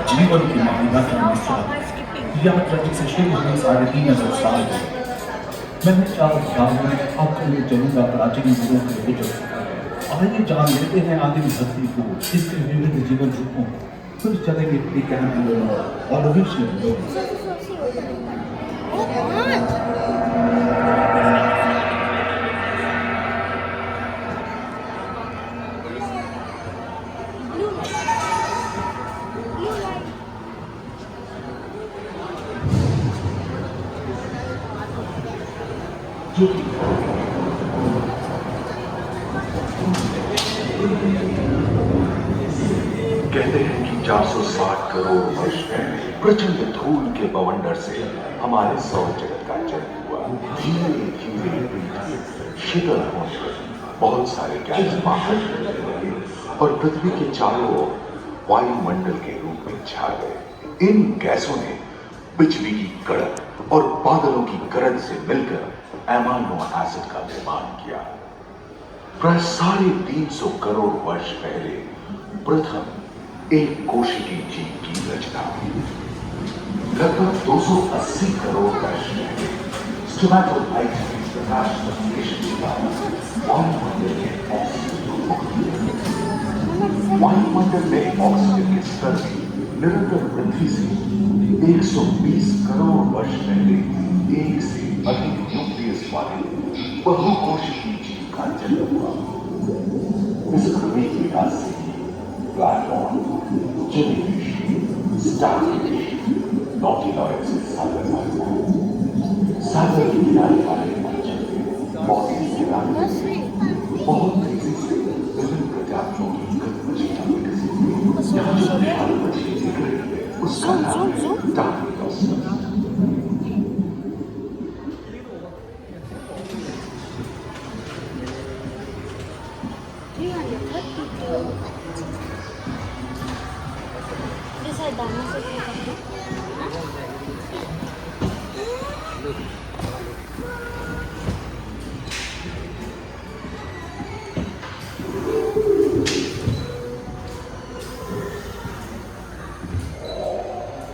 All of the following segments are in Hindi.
जीवन की महिला की मिसाल यात्रा जिसे शुरू हुई 3,500 साल पहले। मैंने चार धामों अब मैं चलूंगा प्राचीन गुरु के बुजुर्ग। आइए जान लेते हैं आदिम धरती को, इसके विविध जीवन रूपों को। फिर चलेंगे विज्ञान आंदोलन और भविष्य आंदोलन। जो कि कहते हैं कि 460 करोड़ वर्ष पहले प्रचंड धूल के बवंडर से हमारे सौर जगत का जन्म हुआ। धीरे धीरे पृथ्वी शीतल होने लगी, बहुत सारे गैस बाहर निकलने लगे और पृथ्वी के चारों ओर वायुमंडल के रूप में छा गए। इन गैसों ने बिजली की कड़क और बादलों की गरज से मिलकर एमाइनो एसिड का निर्माण किया। प्राय 350 करोड़ वर्ष पहले प्रथम एक कोशिकीय जीव की रचना हुई। लगभग 280 करोड़ वर्ष पहले स्टोमैटोलाइट में प्रकाश संश्लेषण के कारण वायुमंडल में वायुमंडल में ऑक्सीजन के स्तर में निरंतर वृद्धि से 120 करोड़ वर्ष पहले एक से अधिक न्यूक्लियस वाले बहुकोशिकीय जीव का जन्म हुआ। इस क्रमिक विकास से प्लेटफॉर्म, जेलीफिश, स्टारफिश, नॉटिलॉइड से सागर मारता है। सागर के किनारे वाले अंचल बहुत तेजी से विभिन्न प्रजातियों की गति मछलियां विकसित हुई। यहाँ जो विशाल मछली दिख रही है उसका नाम है डार्विनोस।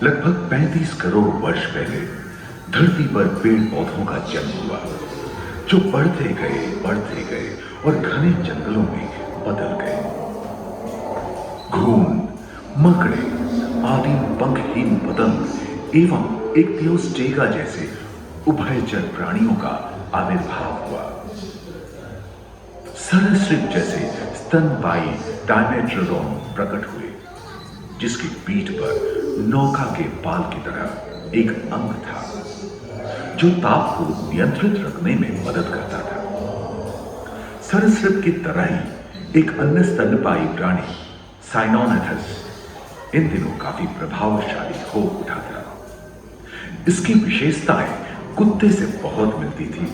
लगभग 35 करोड़ वर्ष पहले धरती पर पेड़ पौधों का जन्म हुआ, जो बढ़ते गए और घने जंगलों में बदल गए। घून, मकड़े आदि पंखहीन पतंग एवं एक थियोस्टेगा जैसे उभयचर प्राणियों का आविर्भाव हुआ। सरीसृप जैसे स्तनपायी डायमेट्रोडॉन प्रकट हुए, जिसकी पीठ पर नौका के पाल की तरह एक अंग था, जो ताप को नियंत्रित रखने में मदद करता था। सरीसृप की तरह ही एक अन्य स्तनपायी प्राणी साइनोनेथस इन दिनों काफी प्रभावशाली हो उठा था। इसकी विशेषताएं कुत्ते से बहुत मिलती थी।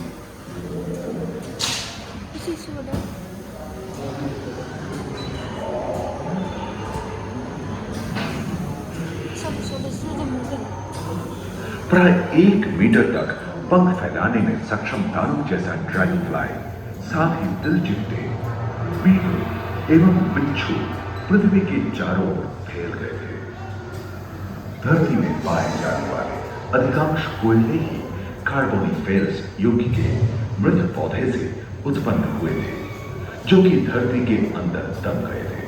प्राय 1 मीटर तक पंख फैलाने में सक्षम दानव जैसा ड्रैगन फ्लाई, साथ ही दिलचिट्टे, बीटल एवं बिच्छू पृथ्वी के चारों ओर फैल गए थे। धरती में पाए जाने वाले अधिकांश कोयले ही कार्बोनिफेरस युग के मृत पौधे से उत्पन्न हुए थे, जो कि धरती के अंदर दब गए थे।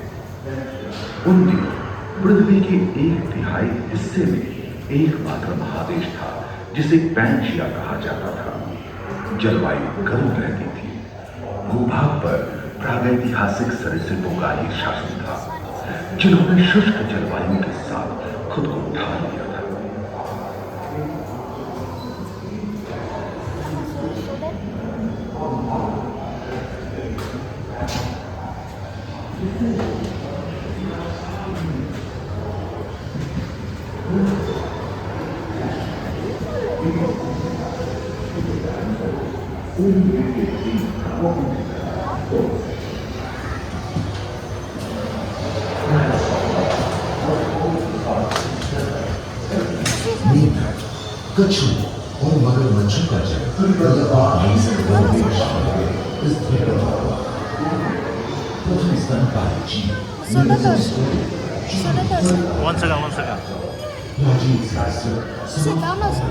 उन दिनों पृथ्वी के 1/3 हिस्से में एकमात्र महादेश था जिसे पैंशिया कहा जाता था। जलवायु गर्म रहती थी। भूभाग पर प्रागैतिहासिक सरीसृपों का ही शासन था, जिन्होंने शुष्क जलवायु के साथ खुद को ढाल लिया था। कछु और मगरमच्छों का जन्म प्रथम स्तनपायी जीव One second. राजीव शास्त्र Sit down also.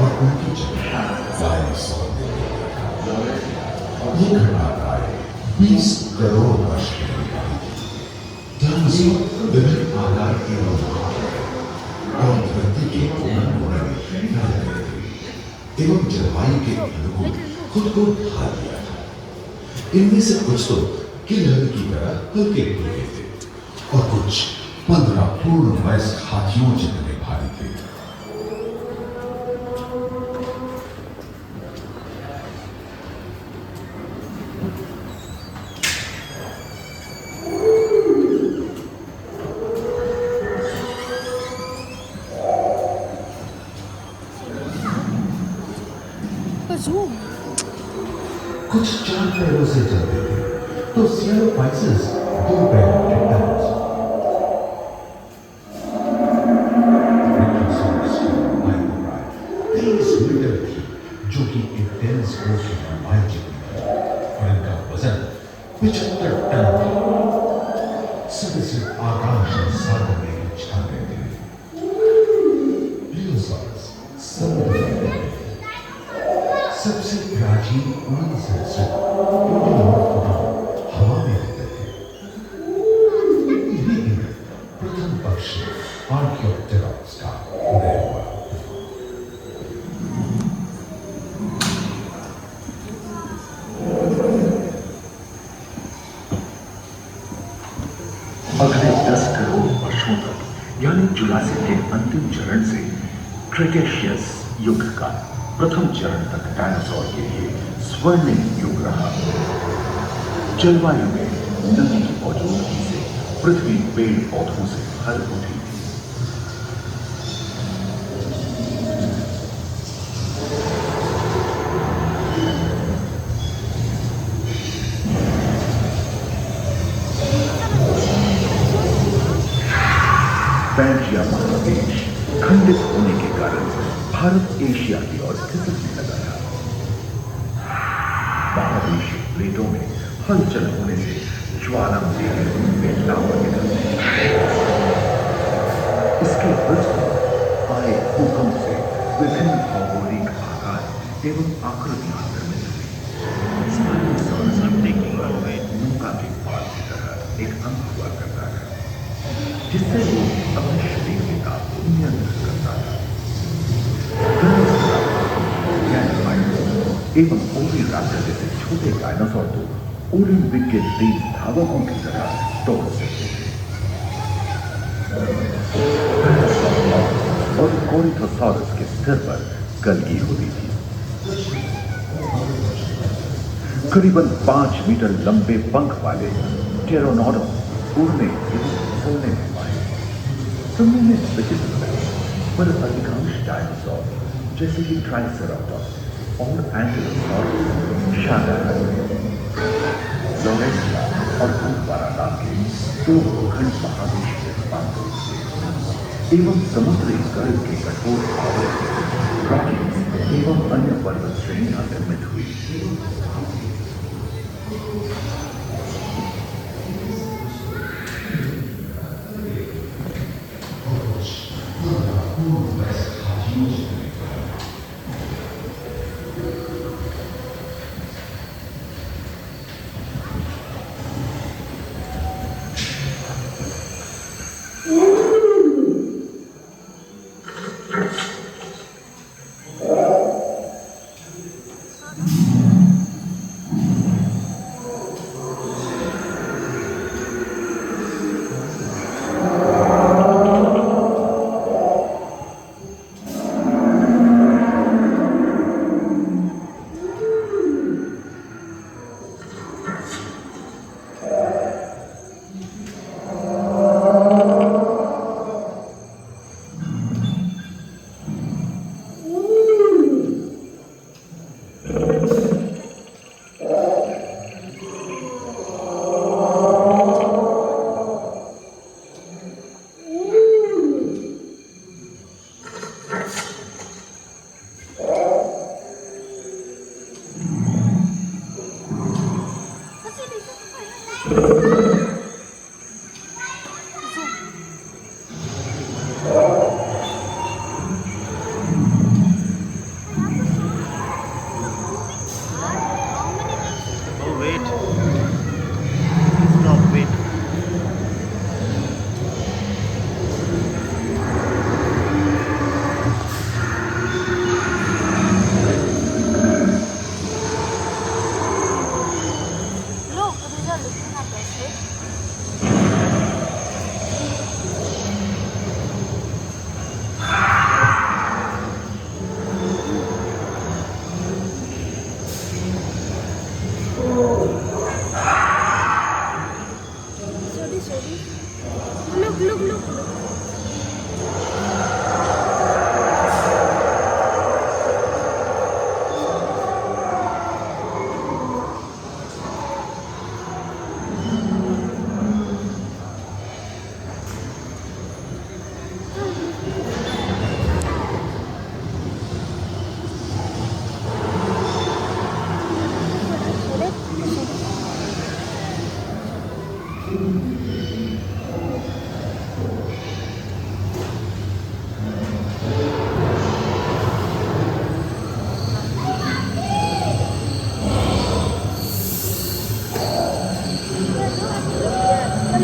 और उनकी जगह वायरस ये घटना प्राय 20 करोड़ वर्ष पहले हुई थी। डायनासोर विभिन्न आकार के और धरती के कोने में रह रहे थे एवं जलवायु के अनुकूल खुद को ढाल दिया था। इनमें से कुछ तो गिलहरी की तरह हल्के फुल्के थे और कुछ 15 पूर्ण वयस्क हाथियों जितने भारी थे। Zoom. कुछ 4 पैरों से चलते थे तो सियालोफाइसिस 2 पैरों के डायनासोर। ब्राचियोसाurus की लंबाई प्राय 30 मीटर थी जो कि एक टेनिस कोर्ट की लंबाई जितनी थी और इनका वजन 75 टन था। सदस्य आकाश और सागर में छा गए थे। प्लियोसाurus समुद्र में रहते थे। सबसे प्राचीन उड़न संस्कृत हवा में रहते थे। इन्हीं दिनों प्रथम पक्षी आर्कियोप्टेरॉप्स का उदय हुआ। अगले 10 करोड़ वर्षों तक यानी जुरासिक के अंतिम चरण से क्रेटेशियस युग का प्रथम चरण तक डायनासोर के लिए स्वर्णिम युग रहा। जलवायु में नमी की मौजूदगी से पृथ्वी पेड़ पौधों से भर उठी थी। पैंजिया महादेश खंडित होने के कारण भारत एशिया की ओर खिसकने लगा था। महादेशीय प्लेटों में हलचल होने से ज्वालामुखी के रूप में लावा निकलने लगा। इसके विरुद्ध आए भूकंप से विभिन्न भौगोलिक आकार एवं आकृतियां निर्मित हुई। स्पाइनोसॉरस नौका के पाल की तरह एक अंग हुआ करता था जिससे वो अपने शरीर के ताप को नियंत्रित करता था। एवं ओविराप्टर जैसे छोटे डायनासोर तो ओलंपिक के तेज धावकों की तरह दौड़ सकते थे। और कोरिथोसॉरस के सिर पर गलगी होती थी। करीबन 5 मीटर लंबे पंख वाले टेरोनोडॉन उड़ने एवं फिसलने में माहिर। सुनने में विचित्र लगे पर अधिकांश डायनासोर जैसे कि ट्राइसेराटॉप्स और एंटिलोसॉरस शाकाहारी लोरेंटा और कुंवारा नाम के 2 भूखंड महादेश में रूपांतरित हुए एवं समुद्री गर्भ के कठोर आवरण से रॉकीज एवं अन्य पर्वत श्रेणियां निर्मित हुई।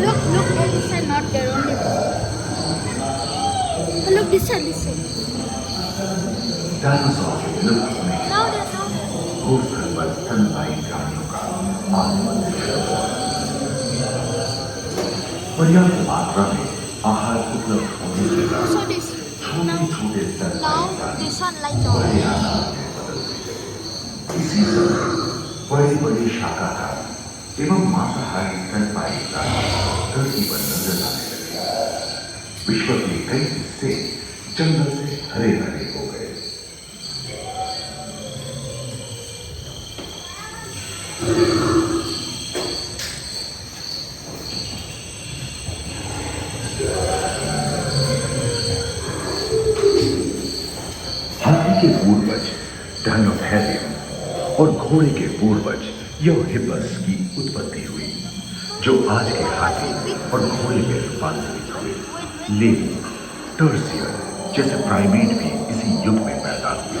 Look. Look, this side not there, only this. Look, this side. Dinosaur के विलुप्त होने के Now there. भूस्थल पर स्तनपायी प्राणियों का आगमन शुरू हुआ। पर्याप्त मात्रा में आहार उपलब्ध होने के बाद So this. छोटे स्तनपायी Now प्राणी this one light on. बड़े आकार में बदल गए। इसी समय बड़े शाकाहार एवं मांसाहारी स्तनपायी प्राणी धरती पर नजर आने लगे। विश्व के कई हिस्से जंगल से हरे भरे हो गए। हाथी के पूर्वज डायनोथेरियम और घोड़े के पूर्वज यूहिपस की उत्पत्ति हुई, जो आज के हाथी और घोड़े में रूपांतरित हुए। लेकिन टर्सियर जैसे प्राइमेट भी इसी युग में पैदा हुए।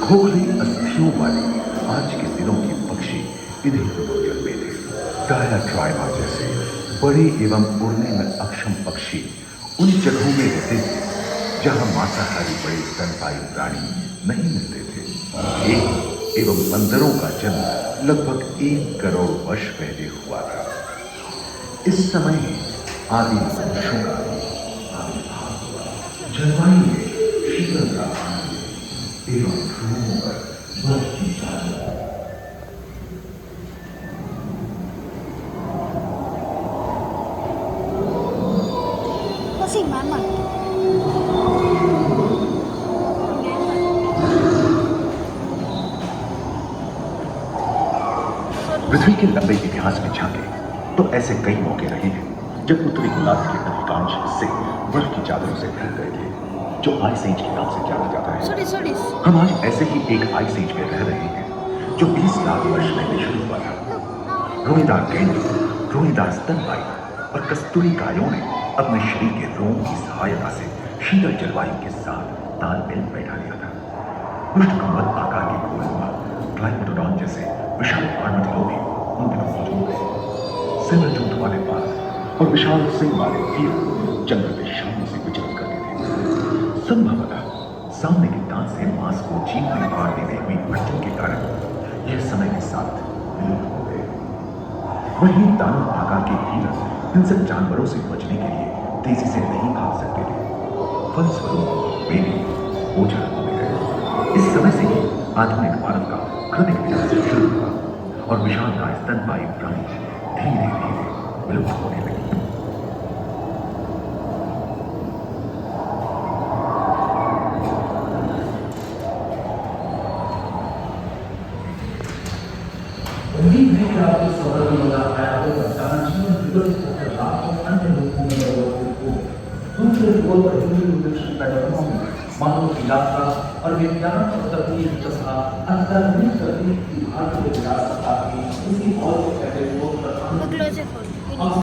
खोखले अस्थियों वाले आज के दिनों के पक्षी इन्हीं दिनों जन्मे थे। डायाट्राइमा जैसे बड़े एवं उड़ने में अक्षम पक्षी उन जगहों में रहते थे जहां मांसाहारी बड़े स्तनपायी प्राणी नहीं मिलते थे। एक एवं बंदरों का जन्म लगभग 1 करोड़ वर्ष पहले हुआ था। इस समय आदि मनुष्यों का आविर्भाव हुआ। जलवायु में शीतलता आने एवं ध्रुवों पर बर्फ की चादर। Kasi mama. पृथ्वी के लंबे इतिहास में झांके तो ऐसे कई मौके रहे हैं जब उत्तरी गोलार्ध के अधिकांश हिस्से बर्फ की चादरों से ढक गए थे, जो आइस एज के नाम से जाना जाता है। Sorry. हम आज ऐसे ही एक आइस एज में रह रहे हैं जो 20 लाख वर्ष पहले शुरू हुआ था। रोएदार गेंडों, रोएदार स्तनपायी और कस्तूरी गायों ने अपने शरीर के रोम की सहायता से शीतल जलवायु के साथ तालमेल बैठा लिया था। पुष्टकंबल आकार के गोलनुमा ट्राइमेटोडॉन जैसे विशाल आर्madillo भी उन दिनों मौजूद थे। सिंहजूट वाले बाघ और विशाल सिंह वाले हीर जंगल में शांति से विचरण करते थे। संभवतः सामने के दांत से मांस को जीभ में फाड़ देने हुई अड़चन के कारण यह समय के साथ विलुप्त हो गए। वहीं दानव आकार के हिरण हिंसक जानवरों से बचने के लिए तेजी से नहीं भाग सकते थे। फलस्वरूप वे भी ओझल होने गए। इस समय से ही आधुनिक मानव का क्रमिक विकास शुरू हुआ और विशालकाय स्तनपायी प्राणी धीरे धीरे विलुप्त होने लगे। उम्मीद है कि आपको सफर में मजा आया होगा। जहाँ जीवन विकसित होकर लाखों अन्य लोगों में लोगों को दूसरे लोगों पर हिंदी इंडस्ट्री पैटर्नों में मानव की यात्रा और विज्ञान और तकनीक तथा अंतर्निहित तकनीक की भारतीय विरासत आदि इसी और के कहते हुए